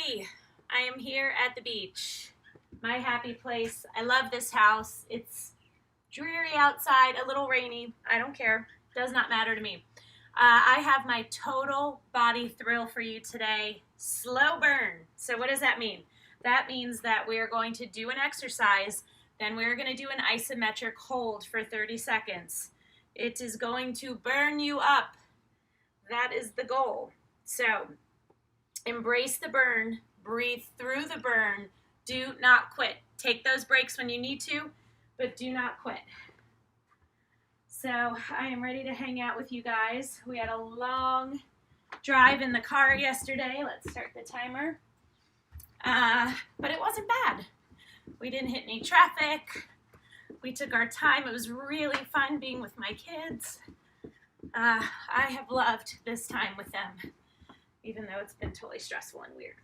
everybody. I am here at the beach, my happy place. I love this house. It's dreary outside, a little rainy. I don't care. Does not matter to me. I have my total body thrill for you today. Slow burn. So what does that mean? That means that we are going to do an exercise, then we're going to do an isometric hold for 30 seconds. It is going to burn you up. That is the goal. So embrace the burn, breathe through the burn, do not quit. Take those breaks when you need to, but do not quit. So I am ready to hang out with you guys. We had a long drive in the car yesterday. Let's start the timer. But it wasn't bad. We didn't hit any traffic. We took our time. It was really fun being with my kids. I have loved this time with them, even though it's been totally stressful and weird.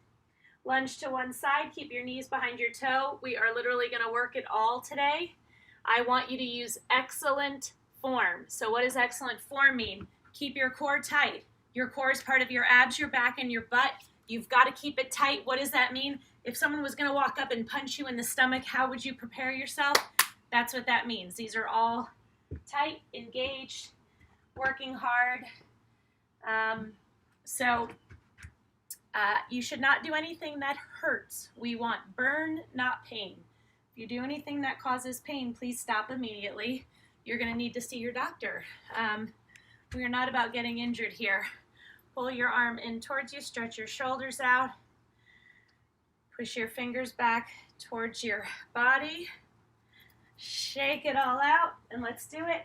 Lunge to one side, keep your knees behind your toe. We are literally going to work it all today. I want you to use excellent form. So what does excellent form mean? Keep your core tight. Your core is part of your abs, your back, and your butt. You've got to keep it tight. What does that mean? If someone was going to walk up and punch you in the stomach, how would you prepare yourself? That's what that means. These are all tight, engaged, working hard. You should not do anything that hurts. We want burn, not pain. If you do anything that causes pain, please stop immediately. You're going to need to see your doctor. We are not about getting injured here. Pull your arm in towards you, stretch your shoulders out. Push your fingers back towards your body. Shake it all out, and let's do it.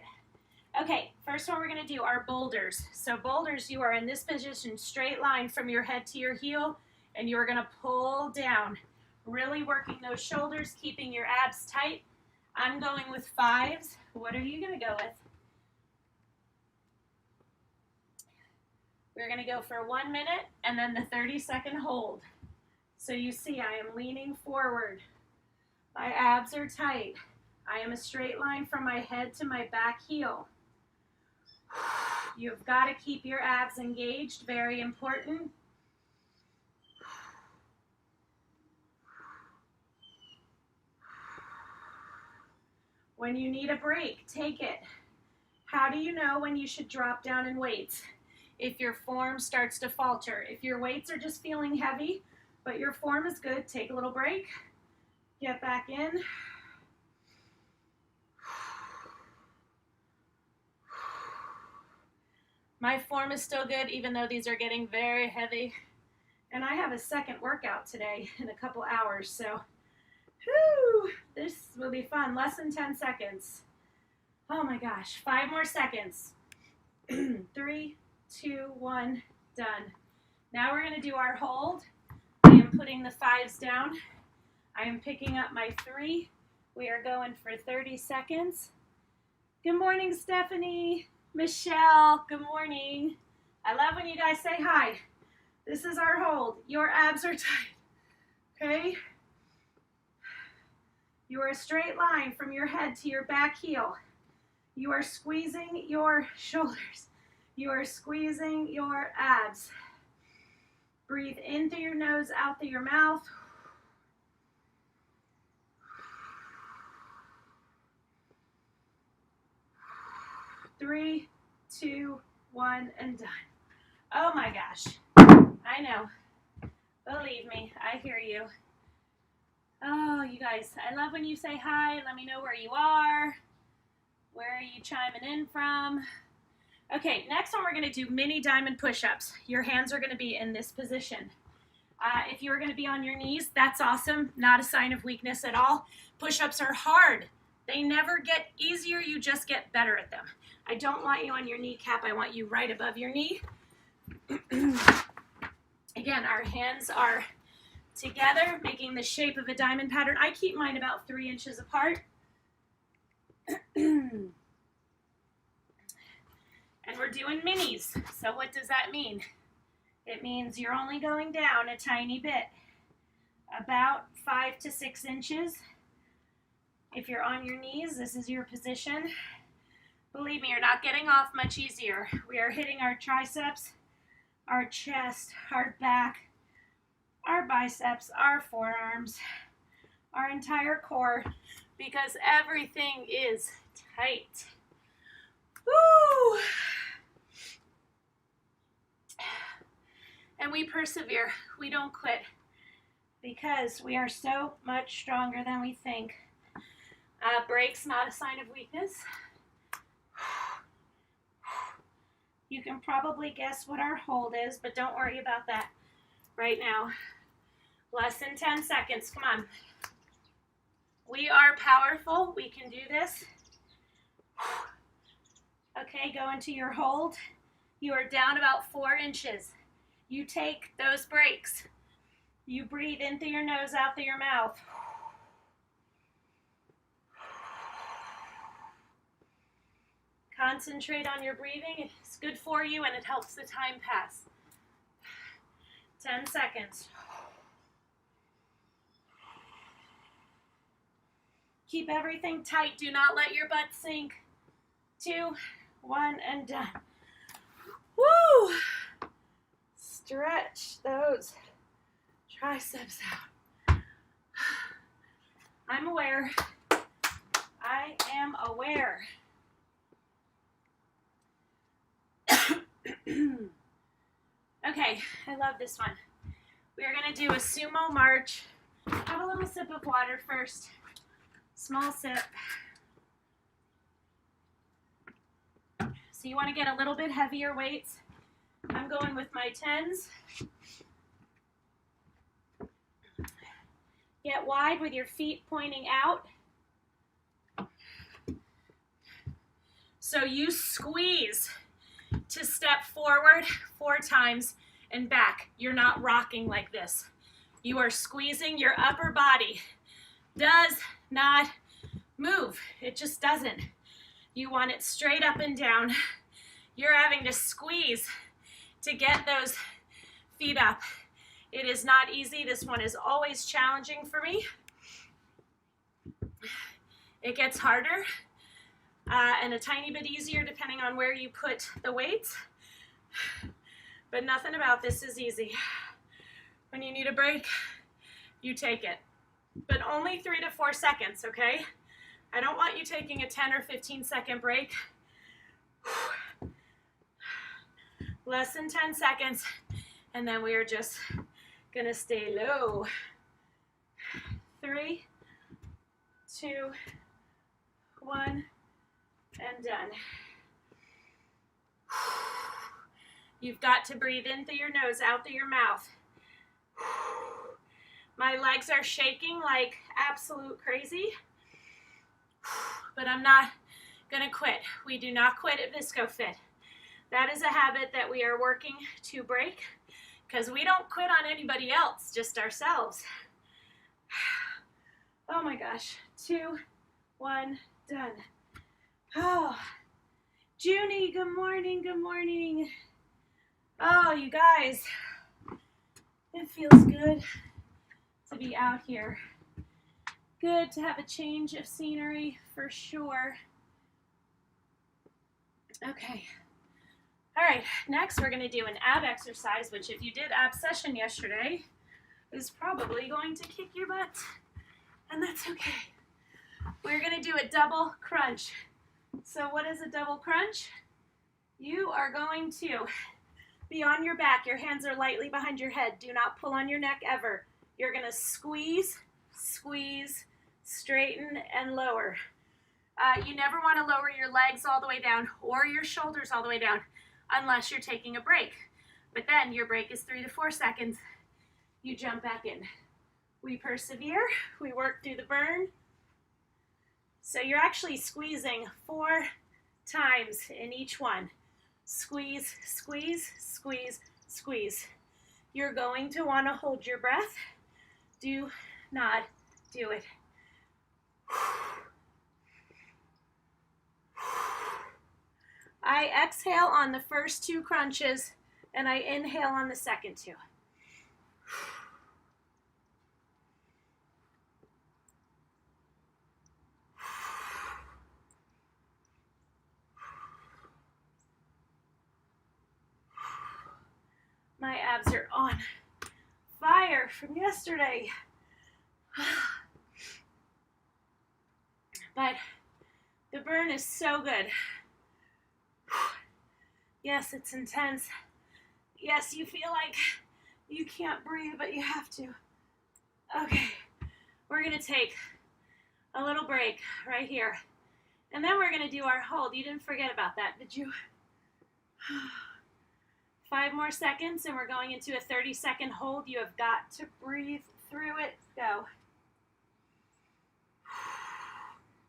Okay, first one we're going to do are boulders. So boulders, you are in this position, straight line from your head to your heel, and you are going to pull down, really working those shoulders, keeping your abs tight. I'm going with 5s. What are you going to go with? We're going to go for 1 minute and then the 30-second hold. So you see I am leaning forward. My abs are tight. I am a straight line from my head to my back heel. You've got to keep your abs engaged, very important. When you need a break, take it. How do you know when you should drop down in weights? If your form starts to falter. If your weights are just feeling heavy, but your form is good, take a little break, get back in. My form is still good, even though these are getting very heavy. And I have a second workout today in a couple hours, so this will be fun. Less than 10 seconds. Oh my gosh, 5 more seconds. 3, 2, 1, done. Now we're gonna do our hold. I am putting the 5s down. I am picking up my 3. We are going for 30 seconds. Good morning, Stephanie. Michelle, good morning. I love when you guys say hi. This is our hold. Your abs are tight, okay? You are a straight line from your head to your back heel. You are squeezing your shoulders. You are squeezing your abs. Breathe in through your nose, out through your mouth. Three, 2, 1, and done. Oh my gosh. I know. Believe me, I hear you. Oh, you guys, I love when you say hi. Let me know where you are. Where are you chiming in from? Okay, next one we're going to do mini diamond push-ups. Your hands are going to be in this position. If you're going to be on your knees, that's awesome. Not a sign of weakness at all. Push-ups are hard. They never get easier, you just get better at them. I don't want you on your kneecap, I want you right above your knee. Again, our hands are together, making the shape of a diamond pattern. I keep mine about 3 inches apart. And we're doing minis. So what does that mean? It means you're only going down a tiny bit, about 5 to 6 inches. If you're on your knees, this is your position. Believe me, you're not getting off much easier. We are hitting our triceps, our chest, our back, our biceps, our forearms, our entire core, because everything is tight. Woo! And we persevere. We don't quit because we are so much stronger than we think. Breaks, not a sign of weakness. You can probably guess what our hold is, but don't worry about that right now. Less than 10 seconds. Come on. We are powerful. We can do this. Okay, go into your hold. You are down about 4 inches. You take those breaks. You breathe in through your nose, out through your mouth. Concentrate on your breathing. It's good for you and it helps the time pass. 10 seconds. Keep everything tight. Do not let your butt sink. 2, 1, and done. Woo! Stretch those triceps out. I'm aware. I am aware. Okay, I love this one. We are going to do a sumo march. Have a little sip of water first. Small sip. So you want to get a little bit heavier weights. I'm going with my 10s. Get wide with your feet pointing out. So you squeeze to step forward 4 times and back. You're not rocking like this. You are squeezing. Your upper body does not move. It just doesn't. You want it straight up and down. You're having to squeeze to get those feet up. It is not easy. This one is always challenging for me. It gets harder and a tiny bit easier depending on where you put the weights. But nothing about this is easy. When you need a break, you take it. But only 3 to 4 seconds, okay? I don't want you taking a 10 or 15 second break. Less than 10 seconds, and then we are just gonna stay low. 3, 2, 1, and done. You've got to breathe in through your nose, out through your mouth. My legs are shaking like absolute crazy, but I'm not gonna quit. We do not quit at ViscoFit. That is a habit that we are working to break because we don't quit on anybody else, just ourselves. Oh my gosh. 2, 1, done. Oh, Junie, good morning, good morning. Oh, you guys, it feels good to be out here. Good to have a change of scenery for sure. Okay. All right, next we're going to do an ab exercise, which if you did ab session yesterday, is probably going to kick your butt, and that's okay. We're going to do a double crunch. So what is a double crunch? You are going to be on your back. Your hands are lightly behind your head. Do not pull on your neck ever. You're going to squeeze, squeeze, straighten, and lower. You never want to lower your legs all the way down or your shoulders all the way down unless you're taking a break. But then your break is 3 to 4 seconds. You jump back in. We persevere. We work through the burn. So you're actually squeezing 4 times in each one. Squeeze, squeeze, squeeze, squeeze. You're going to want to hold your breath. Do not do it. I exhale on the first 2 crunches, and I inhale on the second 2. My abs are on fire, from yesterday. But the burn is so good. Yes, it's intense. Yes, you feel like you can't breathe, but you have to. Okay, we're gonna take a little break right here. And then we're gonna do our hold. You didn't forget about that, did you? 5 more seconds and we're going into a 30-second hold. You have got to breathe through it. Go.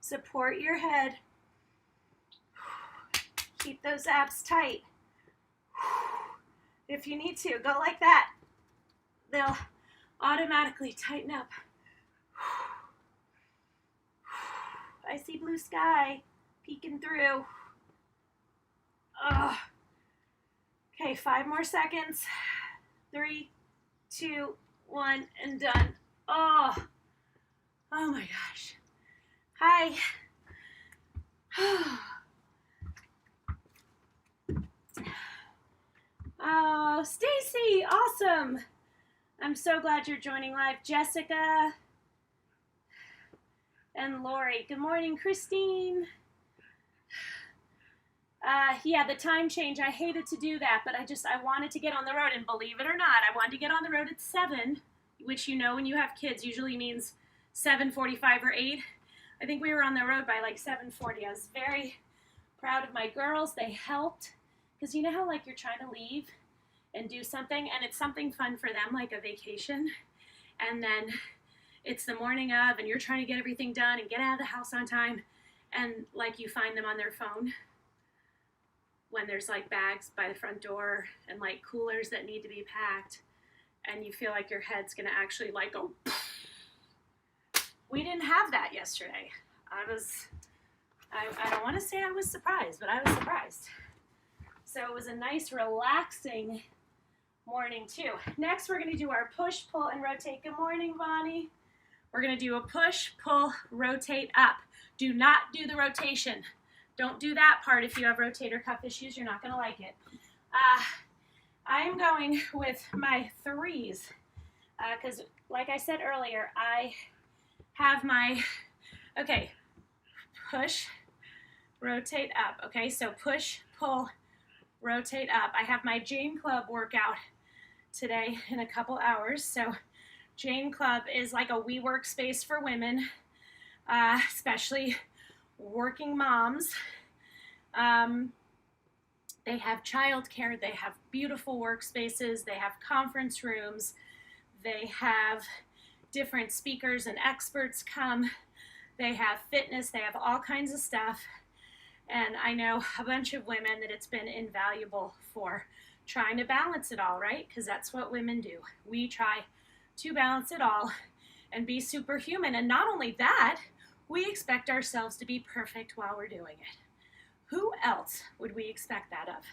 Support your head. Keep those abs tight. If you need to, go like that. They'll automatically tighten up. I see blue sky peeking through. Ugh. Okay, 5 more seconds. 3, 2, 1, and done. Oh my gosh. Hi. Oh, Stacy, awesome. I'm so glad you're joining live. Jessica and Lori. Good morning, Christine. Yeah, the time change, I hated to do that, but I wanted to get on the road, and believe it or not, I wanted to get on the road at 7, which when you have kids usually means 7:45 or 8. I think we were on the road by like 7:40. I was very proud of my girls. They helped, because you know how like you're trying to leave and do something, and it's something fun for them, like a vacation, and then it's the morning of, and you're trying to get everything done and get out of the house on time, and like you find them on their phone when there's like bags by the front door and like coolers that need to be packed, and you feel like your head's gonna actually like go. We didn't have that yesterday. I don't want to say I was surprised, but I was surprised. So it was a nice relaxing morning too. Next we're gonna do our push, pull, and rotate. Good morning, Bonnie. We're gonna do a push, pull, rotate up. Do not do the rotation. Don't do that part if you have rotator cuff issues. You're not going to like it. I am going with my 3s because, like I said earlier, I have my, okay, push, rotate up. Okay, so push, pull, rotate up. I have my Jane Club workout today in a couple hours. So Jane Club is like a WeWork space for women, especially working moms. They have childcare, they have beautiful workspaces, they have conference rooms, they have different speakers and experts come, they have fitness, they have all kinds of stuff. And I know a bunch of women that it's been invaluable for trying to balance it all, right? Because that's what women do. We try to balance it all and be superhuman. And not only that, we expect ourselves to be perfect while we're doing it. Who else would we expect that of?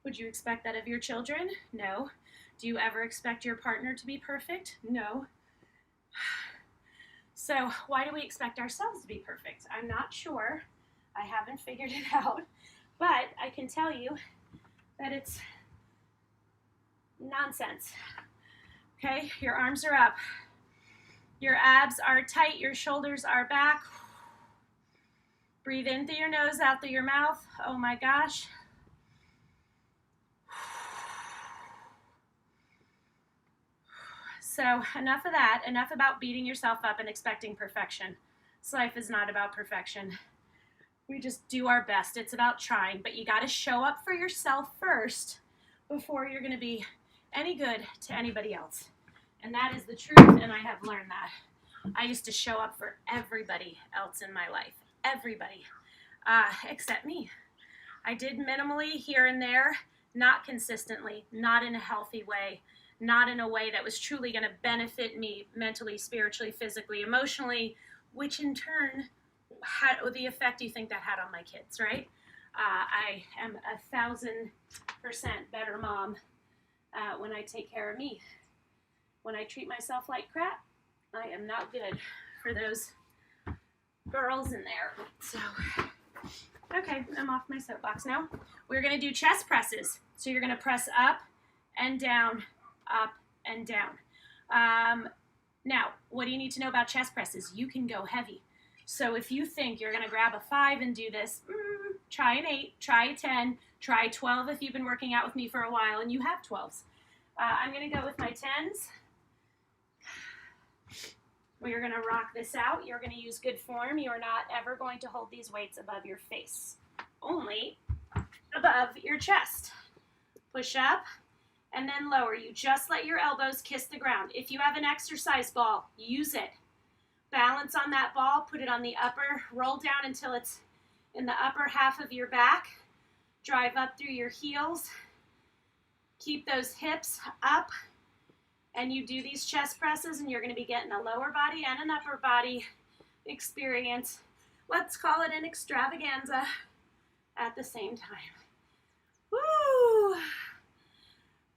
Would you expect that of your children? No. Do you ever expect your partner to be perfect? No. So why do we expect ourselves to be perfect? I'm not sure. I haven't figured it out. But I can tell you that it's nonsense. Okay, your arms are up. Your abs are tight, your shoulders are back. Breathe in through your nose, out through your mouth. Oh my gosh. So enough of that, enough about beating yourself up and expecting perfection. This life is not about perfection. We just do our best. It's about trying, but you got to show up for yourself first before you're going to be any good to anybody else. And that is the truth, and I have learned that. I used to show up for everybody else in my life. Everybody. Except me. I did minimally here and there, not consistently, not in a healthy way, not in a way that was truly going to benefit me mentally, spiritually, physically, emotionally, which in turn had the effect you think that had on my kids, right? I am 1,000% better mom when I take care of me. When I treat myself like crap, I am not good for those girls in there. So, okay, I'm off my soapbox now. We're going to do chest presses. So you're going to press up and down, up and down. Now, what do you need to know about chest presses? You can go heavy. So if you think you're going to grab a 5 and do this, try an 8, try a 10, try 12 if you've been working out with me for a while and you have 12s. I'm going to go with my 10s. We're going to rock this out. You're going to use good form. You are not ever going to hold these weights above your face, only above your chest. Push up and then lower. You just let your elbows kiss the ground. If you have an exercise ball, use it. Balance on that ball, put it on the upper, roll down until it's in the upper half of your back. Drive up through your heels. Keep those hips up. And you do these chest presses and you're going to be getting a lower body and an upper body experience. Let's call it an extravaganza at the same time. Woo!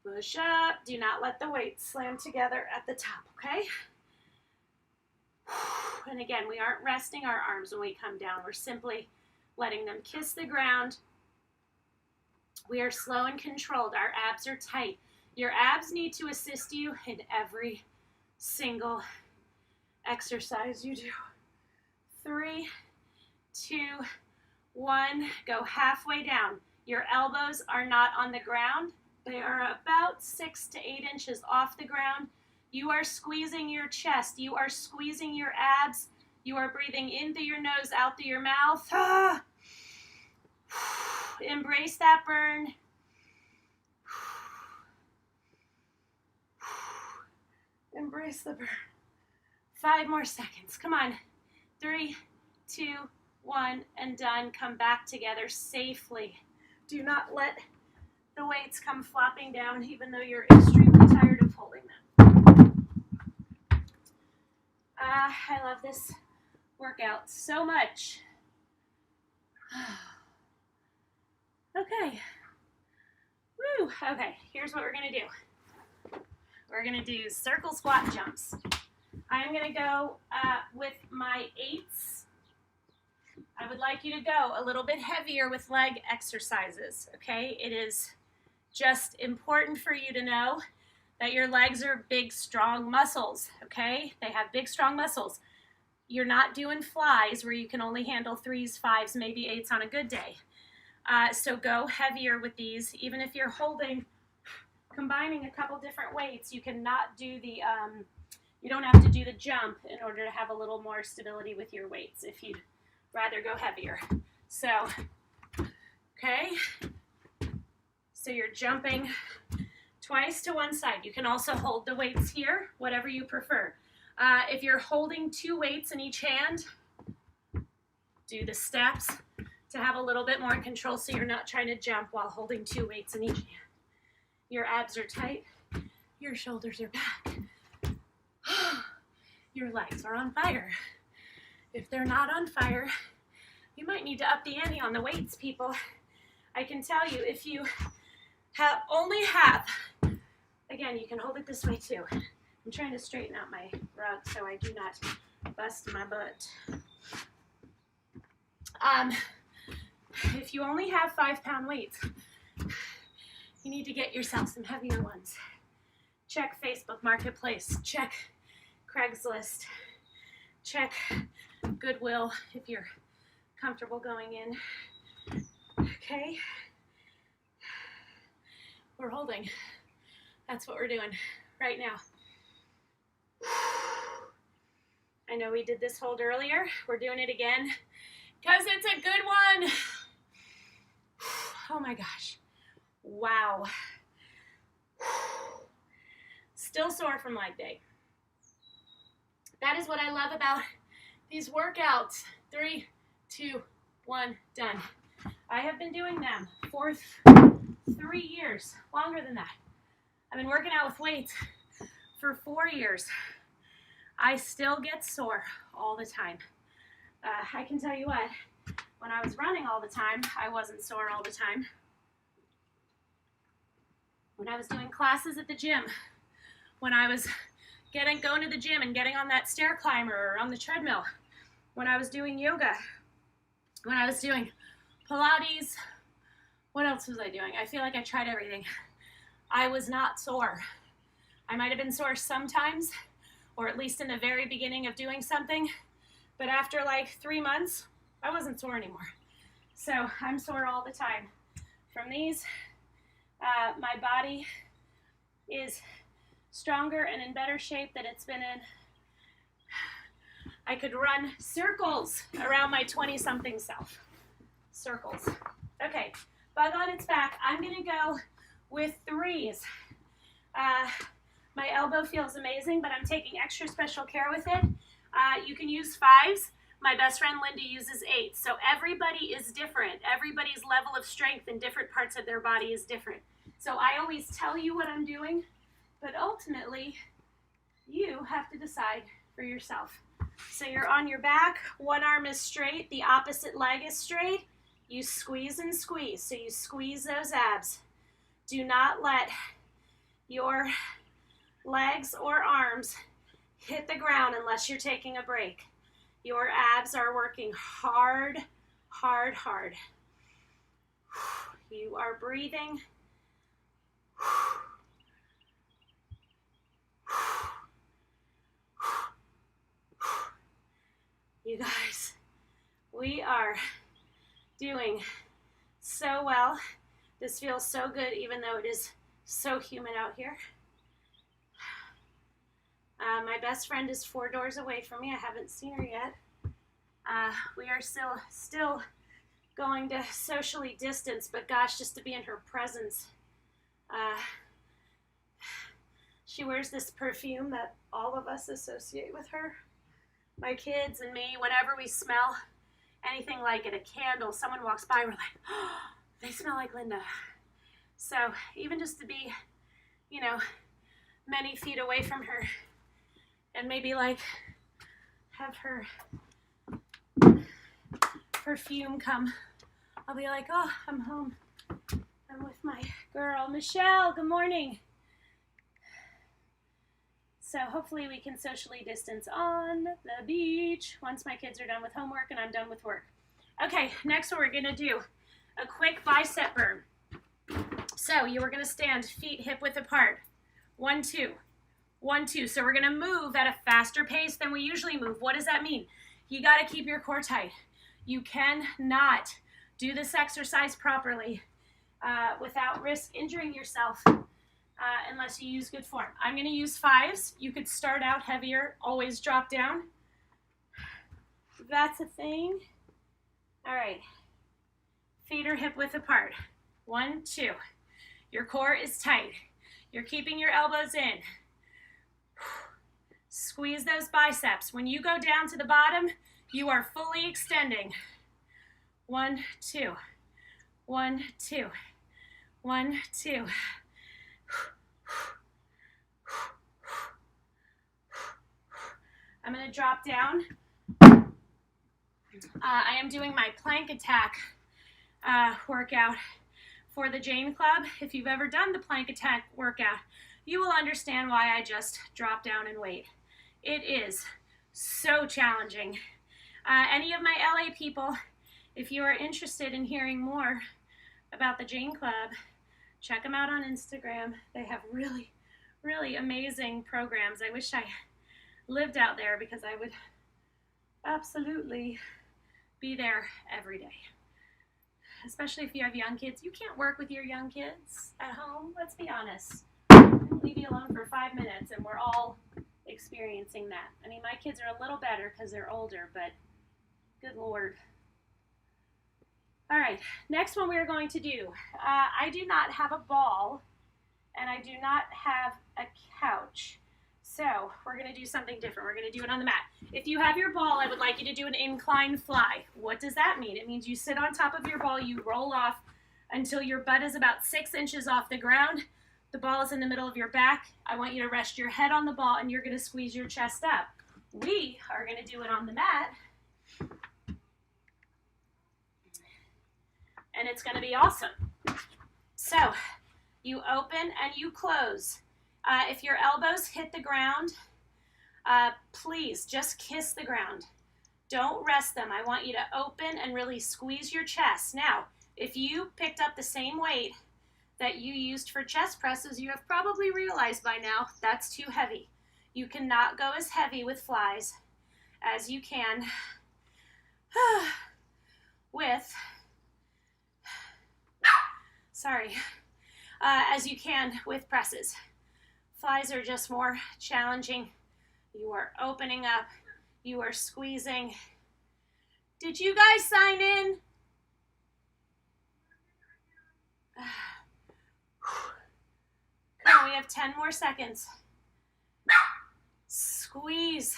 Push up. Do not let the weights slam together at the top, okay? And again, we aren't resting our arms when we come down. We're simply letting them kiss the ground. We are slow and controlled. Our abs are tight. Your abs need to assist you in every single exercise you do. 3, 2, 1. Go halfway down. Your elbows are not on the ground. They are about 6 to 8 inches off the ground. You are squeezing your chest. You are squeezing your abs. You are breathing in through your nose, out through your mouth. Ah. Embrace that burn. Embrace the burn. 5 more seconds. Come on. 3, 2, 1, and done. Come back together safely. Do not let the weights come flopping down, even though you're extremely tired of holding them. I love this workout so much. Okay. Woo. Okay, here's what we're going to do. We're going to do circle squat jumps. I'm going to go with my 8s. I would like you to go a little bit heavier with leg exercises, okay? It is just important for you to know that your legs are big, strong muscles, okay? They have big, strong muscles. You're not doing flies where you can only handle 3s, 5s, maybe 8s on a good day. So go heavier with these. Even if you're combining a couple different weights, you cannot do the, you don't have to do the jump in order to have a little more stability with your weights if you'd rather go heavier. So, okay. So you're jumping twice to one side. You can also hold the weights here, whatever you prefer. If you're holding 2 weights in each hand, do the steps to have a little bit more control so you're not trying to jump while holding 2 weights in each hand. Your abs are tight. Your shoulders are back. Your legs are on fire. If they're not on fire, you might need to up the ante on the weights, people. I can tell you, if you only have, again, you can hold it this way too. I'm trying to straighten out my rug so I do not bust my butt. If you only have 5-pound weights, you need to get yourself some heavier ones. Check Facebook Marketplace. Check Craigslist. Check Goodwill if you're comfortable going in. Okay. We're holding. That's what we're doing right now. I know we did this hold earlier. We're doing it again because it's a good one. Oh my gosh. Wow. Still sore from leg day. That is what I love about these workouts. 3, 2, 1, done. I have been doing them for 3 years, longer than that. I've been working out with weights for 4 years. I still get sore all the time. I can tell you what, when I was running all the time, I wasn't sore all the time. When I was doing classes at the gym, when I was going to the gym and getting on that stair climber or on the treadmill, when I was doing yoga, when I was doing Pilates, what else was I doing? I feel like I tried everything. I was not sore. I might have been sore sometimes, or at least in the very beginning of doing something, but after like 3 months, I wasn't sore anymore. So I'm sore all the time. From these, my body is stronger and in better shape than it's been in. I could run circles around my 20-something self. Circles. Okay, bug on its back. I'm gonna go with 3s. My elbow feels amazing, but I'm taking extra special care with it. You can use 5s. My best friend Linda uses 8s. So everybody is different. Everybody's level of strength in different parts of their body is different. So I always tell you what I'm doing, but ultimately you have to decide for yourself. So you're on your back, one arm is straight, the opposite leg is straight. You squeeze and squeeze. So you squeeze those abs. Do not let your legs or arms hit the ground unless you're taking a break. Your abs are working hard, hard, hard. You are breathing. You guys, we are doing so well. This feels so good, even though it is so humid out here. My best friend is 4 doors away from me. I haven't seen her yet. We are still going to socially distance, but gosh, just to be in her presence. She wears this perfume that all of us associate with her. My kids and me, whenever we smell anything like it, a candle, someone walks by, we're like, oh, they smell like Linda. So even just to be, you know, many feet away from her and maybe like have her perfume come, I'll be like, oh, I'm home. I'm with my girl, Michelle. Good morning. So hopefully we can socially distance on the beach once my kids are done with homework and I'm done with work. Okay, next what we're gonna do, a quick bicep burn. So you are gonna stand feet hip width apart. 1, 2, 1, 2. So we're gonna move at a faster pace than we usually move. What does that mean? You gotta keep your core tight. You cannot do this exercise properly without risk injuring yourself. Unless you use good form. I'm going to use 5s. You could start out heavier, always drop down. That's a thing. All right. Feet are hip width apart. 1, 2. Your core is tight. You're keeping your elbows in. Squeeze those biceps. When you go down to the bottom, you are fully extending. 1, 2. 1, 2. 1, 2. I'm going to drop down. I am doing my plank attack workout for the Jane Club. If you've ever done the plank attack workout, you will understand why I just drop down and wait. It is so challenging. Any of my LA people, if you are interested in hearing more about the Jane Club, check them out on Instagram. They have really, really amazing programs. I wish I lived out there because I would absolutely be there every day. Especially if you have young kids. You can't work with your young kids at home, let's be honest. I'll leave you alone for 5 minutes and we're all experiencing that. I mean, my kids are a little better because they're older, but good Lord. All right, next one we are going to do. I do not have a ball and I do not have a couch. So we're going to do something different. We're going to do it on the mat. If you have your ball, I would like you to do an incline fly. What does that mean? It means you sit on top of your ball, you roll off until your butt is about 6 inches off the ground. The ball is in the middle of your back. I want you to rest your head on the ball and you're going to squeeze your chest up. We are going to do it on the mat. And it's going to be awesome. So you open and you close. If your elbows hit the ground, please just kiss the ground. Don't rest them. I want you to open and really squeeze your chest. Now, if you picked up the same weight that you used for chest presses, you have probably realized by now that's too heavy. You cannot go as heavy with flies as you can with, as you can with presses. Flies are just more challenging. You are opening up, you are squeezing. Did you guys sign in? Come on, we have 10 more seconds. Squeeze.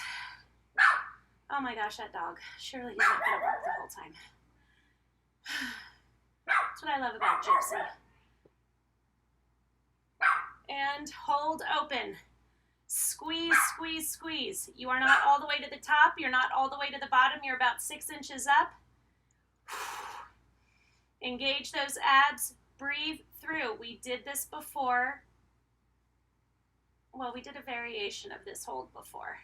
Oh my gosh, that dog. Surely he's not gonna bark the whole time. That's what I love about Gypsy. And hold open. Squeeze, squeeze, squeeze. You are not all the way to the top. You're not all the way to the bottom. You're about 6 inches up. Engage those abs. Breathe through. We did this before. Well, we did a variation of this hold before,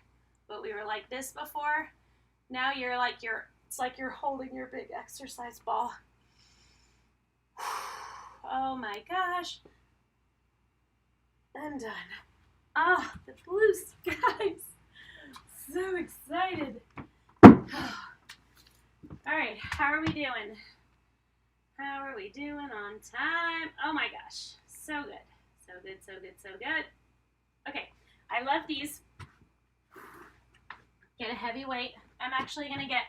but we were like this before. Now you're like it's like you're holding your big exercise ball. Oh my gosh. I'm done. Oh, the blue skies. So excited. All right, how are we doing? How are we doing on time? Oh my gosh, so good. So good, so good, so good. Okay, I love these. Get a heavy weight. I'm actually gonna get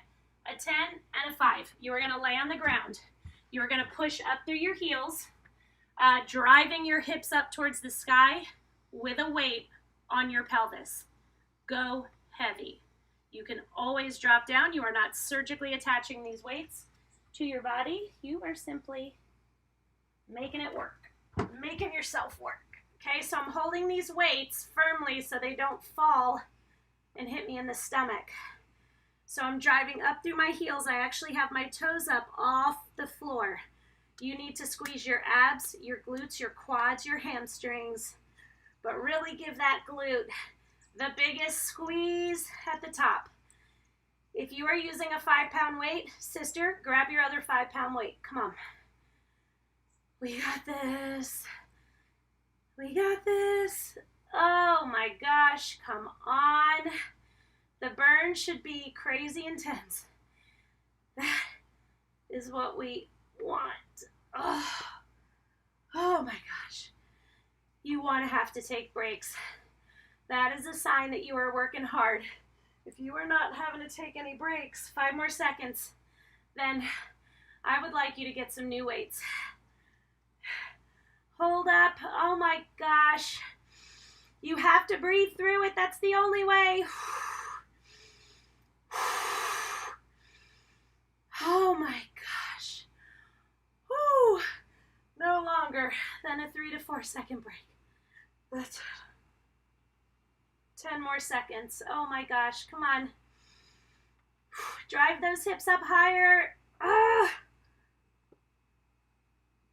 a 10 and a 5. You are gonna lay on the ground. You are gonna push up through your heels, driving your hips up towards the sky with a weight on your pelvis. Go heavy. You can always drop down. You are not surgically attaching these weights to your body. You are simply making it work, making yourself work. Okay, so I'm holding these weights firmly so they don't fall and hit me in the stomach. So I'm driving up through my heels. I actually have my toes up off the floor. You need to squeeze your abs, your glutes, your quads, your hamstrings, but really give that glute the biggest squeeze at the top. If you are using a 5-pound weight, sister, grab your other 5-pound weight. Come on. We got this. We got this. Oh my gosh, come on. The burn should be crazy intense. That is what we want. Oh my gosh. You want to have to take breaks. That is a sign that you are working hard. If you are not having to take any breaks, 5 more seconds, then I would like you to get some new weights. Hold up. Oh my gosh. You have to breathe through it. That's the only way. Oh my gosh. Whew. No longer than a 3 to 4 second break. That's 10 more seconds. Oh my gosh. Come on. Drive those hips up higher.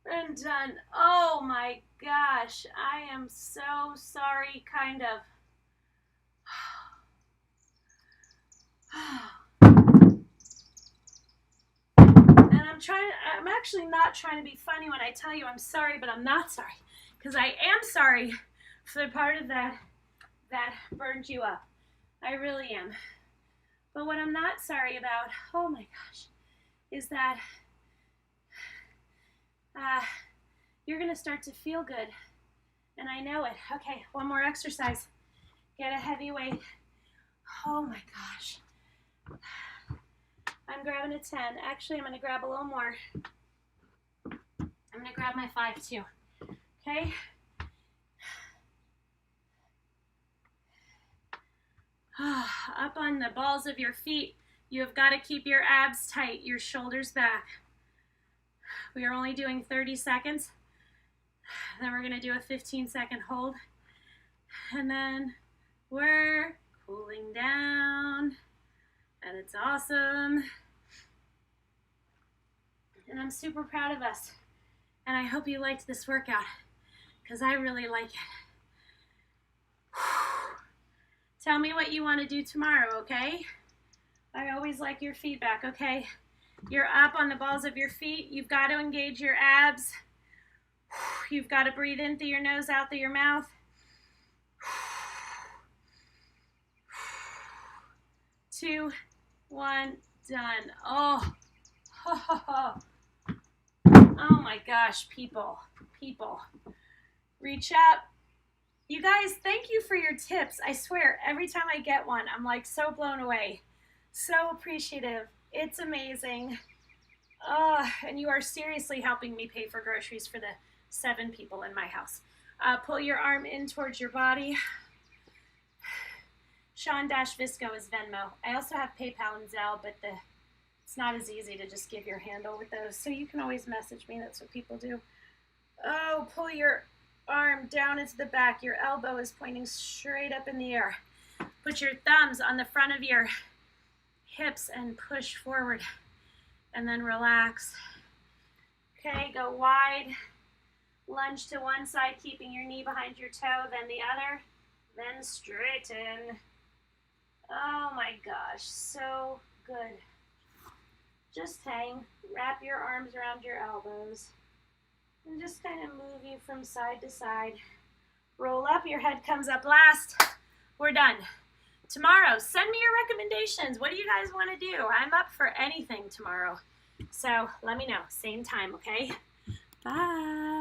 And done. Oh my gosh. I am so sorry, kind of. And I'm actually not trying to be funny when I tell you I'm sorry, but I'm not sorry. Because I am sorry for the part of that burned you up. I really am. But what I'm not sorry about, oh my gosh, is that you're going to start to feel good. And I know it. Okay, one more exercise. Get a heavy weight. Oh my gosh. I'm grabbing a 10. Actually, I'm going to grab a little more. I'm going to grab my 5 too. Okay? Up on the balls of your feet. You have got to keep your abs tight, your shoulders back. We are only doing 30 seconds. Then we're going to do a 15-second hold. And then we're cooling down. And it's awesome. And I'm super proud of us. And I hope you liked this workout, because I really like it. Tell me what you want to do tomorrow, okay? I always like your feedback, okay? You're up on the balls of your feet. You've got to engage your abs. You've got to breathe in through your nose, out through your mouth. 2, 1, done. Oh, oh my gosh, people. Reach up. You guys, thank you for your tips. I swear, every time I get one, I'm like so blown away. So appreciative. It's amazing. And you are seriously helping me pay for groceries for the 7 people in my house. Pull your arm in towards your body. Sean-Visco is Venmo. I also have PayPal and Zelle, but it's not as easy to just give your handle with those. So you can always message me. That's what people do. Oh, pull your arm down into the back. Your elbow is pointing straight up in the air. Put your thumbs on the front of your hips and push forward. And then relax. Okay, go wide. Lunge to one side, keeping your knee behind your toe, then the other. Then straighten. Oh my gosh, so good. Just hang. Wrap your arms around your elbows. And just kind of move you from side to side. Roll up, your head comes up last. We're done. Tomorrow, send me your recommendations. What do you guys want to do? I'm up for anything tomorrow. So let me know. Same time, okay? Bye.